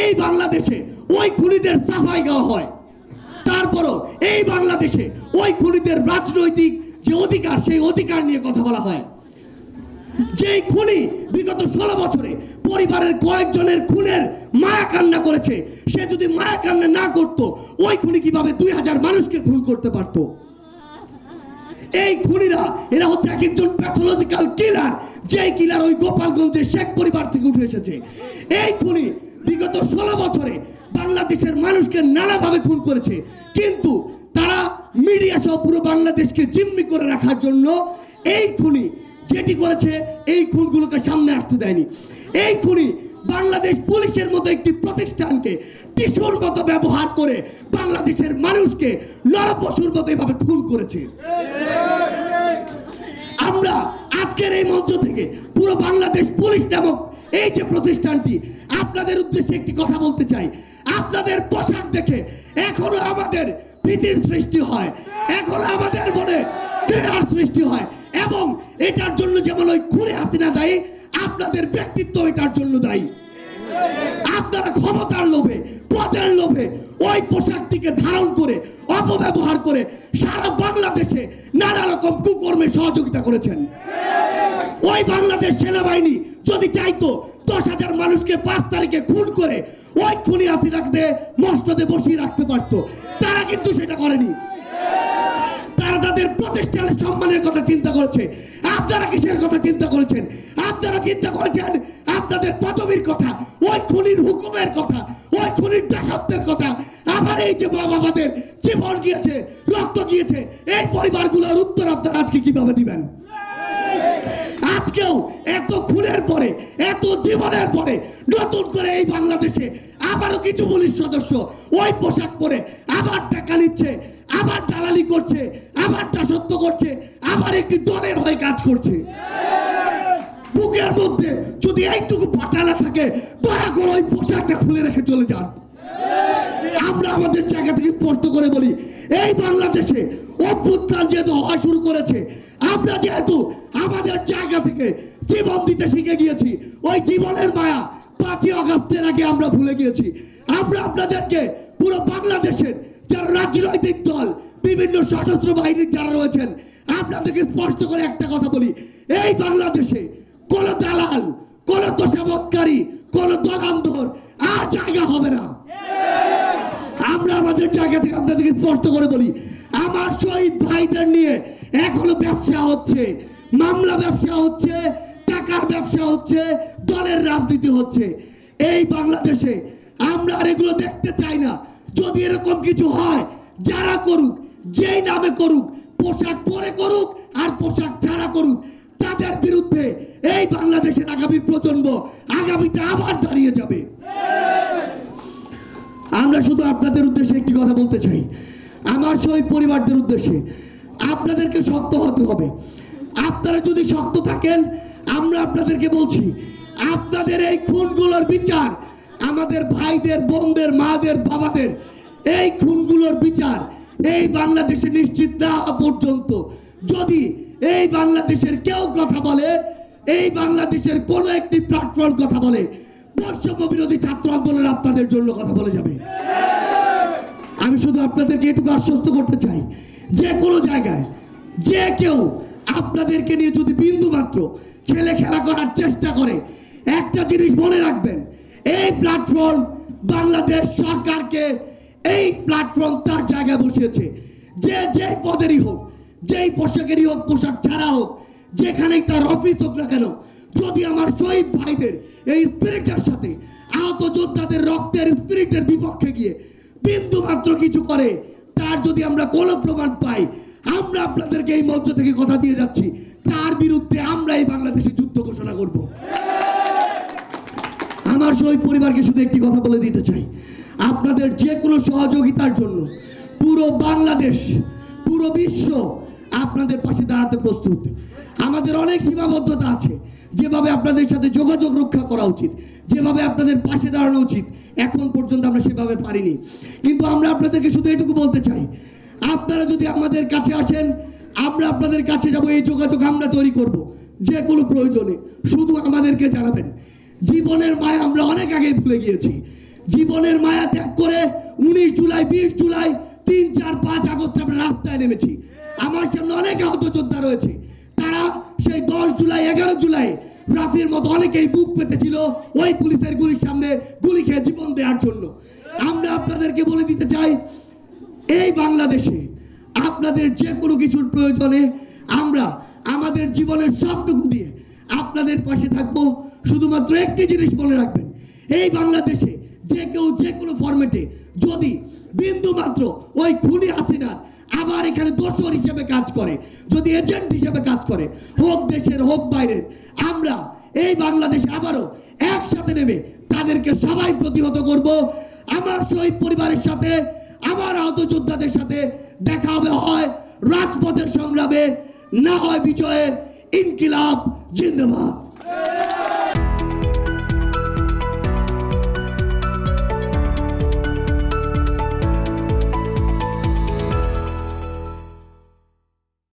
এই বাংলাদেশে ওই খুনিদের সাফাই গাওয়া হয়, তারপরও এই বাংলাদেশে ওই খুনিদের রাজনৈতিক যে অধিকার সেই অধিকার নিয়ে কথা বলা হয়। যেই খুনি বিগত 16 বছরে পরিবারের কয়েকজনের খুনের মায়া কান্না করেছে, সে যদি মায়া কান্না না করত ওই খুনি কিভাবে 2000 মানুষকে খুন করতে পারত? এই খুনিরা এরা হচ্ছে একজন প্যাথোলজিক্যাল কিলার, যেই কিলার ওই গোপালগঞ্জের শেখ পরিবার থেকে উঠে এসেছে। এই খুনি বিগত 16 বছরে বাংলাদেশের মানুষকে নানাভাবে খুন করেছে, কিন্তু তারা মিডিয়া সহ পুরো বাংলাদেশকে জিম্মি করে রাখার জন্য এই খুনি যেটি করেছে এই খুনগুলোকে সামনে আসতে দেয়নি। এই খুনি বাংলাদেশ পুলিশের মতো একটি প্রতিষ্ঠানকে টিস্যুর মতো ব্যবহার করে বাংলাদেশের মানুষকে নরপশুর মতো এভাবে খুন করেছে। আমরা আজকের এই মঞ্চ থেকে পুরো বাংলাদেশ পুলিশ নামক এই যে প্রতিষ্ঠানটি আপনাদের উদ্দেশ্যে একটি কথা বলতে চাই। আপনাদের পোশাক দেখে এখনো আমাদের ভীতির সৃষ্টি হয়, এখনো আমাদের মনে ঘৃণার সৃষ্টি হয়, এবং এটার জন্য যেমন ওই খুনে হাসিনা দায়ী, আপনাদের ব্যক্তিত্ব এটার জন্য দায়ী। আপনারা ক্ষমতার লোভে, পদের লোভে ওই পোশাকটিকে ধারণ করে অপব্যবহার করে সারা বাংলাদেশে নানা রকম কুকর্মে সহযোগিতা করেছেন। ওই বাংলাদেশ সেনাবাহিনী যদি চাইতো 10,000 মানুষকে 5 তারিখে খুন করে ওই খুনি হাসিনাকে মসনদে বসিয়ে রাখতে পারত, তারা কিন্তু সেটা করেনি। তারা তাদের প্রতিষ্ঠানের সম্মানের কথা চিন্তা করেছে। আপনারা কিসের কথা চিন্তা করেছেন? আপনারা চিন্তা করেছেন আপনাদের পদবীর কথা, ওই খুনির হুকুমের কথা, ওই খুনির দাসত্বের কথা। আবার এই যে বাবাদের জীবন গিয়েছে, রক্ত গিয়েছে, এই পরিবারগুলোর উত্তর আপনারা আজকে কিভাবে দিবেন? আজকেও এত খুনের পরে, এত জীবনের পরে নতুন করে এই বাংলাদেশে আবারও কিছু পুলিশ সদস্য ওই পোশাক পরে আবার টাকা নিচ্ছে, আবার দালালি করছে, আবার দাসত্ব করছে, আবার একটি দলের হয়ে কাজ করছে। বুকের মধ্যে যদি এইটুকু পাটালা থাকে দয়া করে ওই পোশাকটা খুলে রেখে চলে যান। আমরা আমাদের জায়গা থেকে স্পষ্ট করে বলি, এই বাংলাদেশে অভ্যুত্থান যেহেতু হওয়া শুরু করেছে, আমরা যেহেতু আমাদের জায়গা থেকে জীবন দিতে শিখে গিয়েছি, ওই জীবনের মায়া 5ই আগস্টের আগে আমরা ভুলে গিয়েছি। আমরা আপনাদেরকে পুরো বাংলাদেশের যারা রাজনৈতিক দল, বিভিন্ন সশস্ত্র বাহিনীর যারা রয়েছেন, আপনাদেরকে স্পষ্ট করে একটা কথা বলি, এই বাংলাদেশে কোন দালাল, কোন তোষামতকারী, কোন দলান্ধর আর জায়গা হবে না। আমরা আমাদের জায়গা থেকে আপনাদেরকে স্পষ্ট করে বলি, আমার শহীদ ভাইদের নিয়ে এখনো ব্যবসা হচ্ছে, মামলা ব্যবসা হচ্ছে, টাকার ব্যবসা হচ্ছে, দলের রাজনীতি হচ্ছে। এই বাংলাদেশে আমরা আর এগুলো দেখতে চাই না। যদি এরকম কিছু হয়, যারা করুক, যেই নামে করুক, পোশাক পরে করুক আর পোশাক ছাড়া করুক, তাদের বিরুদ্ধে এই বাংলাদেশের আগামী প্রজন্ম আগামীতে আবার দাঁড়িয়ে যাবে। আমরা শুধু আপনাদের উদ্দেশ্যে একটি কথা বলতে চাই, আমার শহীদ পরিবারদের উদ্দেশ্যে, আপনাদেরকে শক্ত হতে হবে। আপনারা যদি শক্ত থাকেন, আমরা আপনাদেরকে বলছি, আপনাদের এই খুনগুলোর বিচার, আমাদের ভাইদের, বোনদের, মাদের, বাবাদের এই খুনগুলোর বিচার এই বাংলাদেশে নিশ্চিত না হওয়া পর্যন্ত যদি এই বাংলাদেশের কেউ কথা বলে, এই বাংলাদেশের কোন একটি প্ল্যাটফর্ম কথা বলে, বৈষম্য বিরোধী ছাত্র আন্দোলন আপনাদের জন্য কথা বলে যাবে। আমি শুধু আপনাদেরকে এটুকু আশ্বস্ত করতে চাই, যে কোনো জায়গায় যে কেউ আপনাদেরকে নিয়ে যদি বিন্দু মাত্র ছেলে খেলা করার চেষ্টা করে, একটা জিনিস মনে রাখবেন, এই প্ল্যাটফর্ম বাংলাদেশ সরকারকে, এই প্ল্যাটফর্ম তার জায়গায় বসিয়েছে। যে পদেরই হোক, যেই পোশাকেরই হোক, পোশাক ছাড়া হোক, যেখানেই তার অফিস হোক না কেন, যদি আমার শহীদ ভাইদের এই স্পিরিটের সাথে আহত যোদ্ধাদের রক্তের স্পিরিটের বিপক্ষে গিয়ে বিন্দু মাত্র কিছু করে, তার যদি আমরা কোনো প্রমাণ পাই, আমরা আপনাদেরকে এই মঞ্চ থেকে কথা দিয়ে যাচ্ছি, তার বিরুদ্ধে আমরা এই বাংলাদেশে যুদ্ধ ঘোষণা করব। আমার শহীদ পরিবারকে শুধু একটি কথা বলে দিতে চাই, আপনাদের যে কোনো সহযোগিতার জন্য পুরো বাংলাদেশ, পুরো বিশ্ব আপনাদের পাশে দাঁড়াতে প্রস্তুত। আমাদের অনেক সীমাবদ্ধতা আছে, যেভাবে আপনাদের সাথে যোগাযোগ রক্ষা করা উচিত, যেভাবে আপনাদের পাশে দাঁড়ানো উচিত, এখন পর্যন্ত আমরা সেভাবে পারিনি। কিন্তু আমরা আপনাদেরকে শুধু এটুকু বলতে চাই, আপনারা যদি আমাদের কাছে আসেন, আমরা আপনাদের কাছে যাব, এই যোগাযোগ আমরা তৈরি করব। যে কোনো প্রয়োজনে শুধু আমাদেরকে জানাবেন। জীবনের মায়া আমরা অনেক আগে ভুলে গিয়েছি, জীবনের মায়া ত্যাগ করে 19 জুলাই 20 জুলাই 3, 4, 5 আগস্ট আমরা রাস্তায় নেমেছি। আমার সামনে অনেক আহত যোদ্ধা রয়েছে, তারা সেই 10 জুলাই 11 জুলাই রাফির মতো অনেকেই বুক পেতেছিল ওই পুলিশের গুলির সামনে গুলি খেয়ে জীবন দেওয়ার জন্য। আমরা আপনাদেরকে বলে দিতে চাই, এই বাংলাদেশে আপনাদের যে কোনো কিছুর প্রয়োজনে আমরা আমাদের জীবনের সবটুকু দিয়ে আপনাদের পাশে থাকবো। শুধুমাত্র একটি জিনিস মনে রাখবেন, এই বাংলাদেশে যে কেউ যে কোনো ফরম্যাটে যদি বিন্দু মাত্র ওই খুনি হাসিনা আবার এখানে দোসর হিসেবে কাজ করে, যদি এজেন্ট হিসেবে কাজ করে, হোক দেশের হোক বাইরের, আমরা এই বাংলাদেশে আবারও একসাথে নেমে তাদেরকে সবাই প্রতিহত করব। আমার শহীদ পরিবারের সাথে, আমার আহত যোদ্ধাদের সাথে দেখা হবে হয় রাজপথের সংগ্রামে, না হয় বিজয়ে। ইনকিলাব জিন্দাবাদ।